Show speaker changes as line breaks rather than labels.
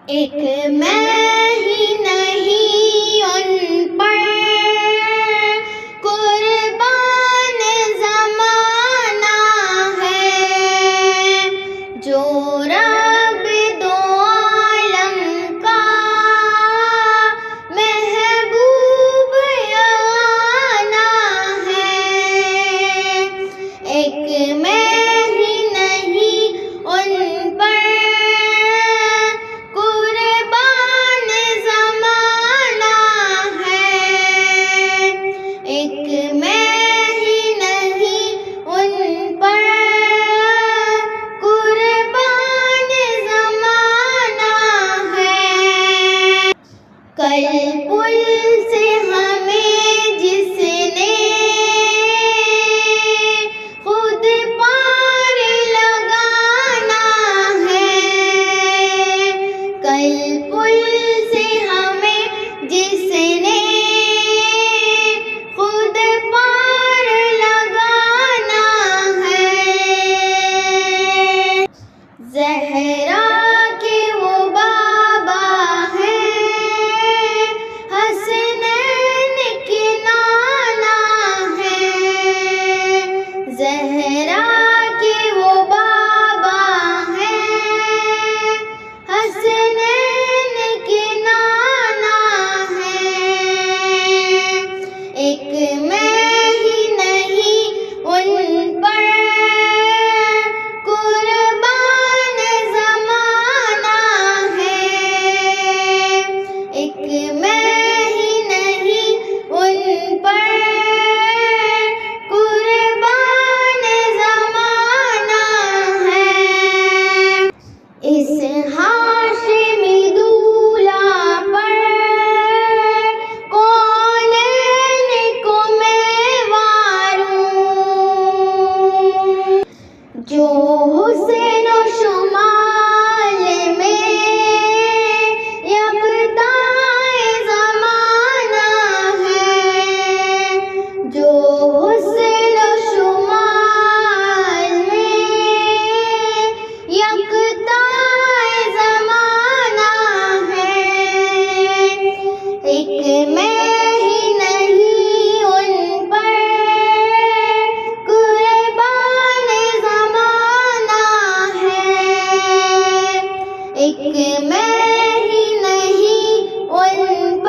ایک میں ہی نہیں ان پر قربان زمانہ ہے، جو رب دو عالم کا محبوب یارانہ ہے۔ ایک میں ہی نہیں ان پر کل پل سے ہمیں جس نے خود پار لگانا ہے، کل پل سے ہمیں جس نے خود پار لگانا ہے۔ زہرا کے وہ بابا زہرا کے وہ بابا ہیں، حسنین کے نانا ہیں۔ ایک میں ہی نہیں ان پر قربان زمانہ ہے، ایک میں ہی نہیں ان پر اس ہاشمی دولہا پر کونین کو میں واروں، جو حسن و شمال میں یکتائے زمانہ ہے، جو حسن و شمال میں ایک میں ہی نہیں ان پر قربان زمانہ ہے، ایک میں ہی نہیں ان پر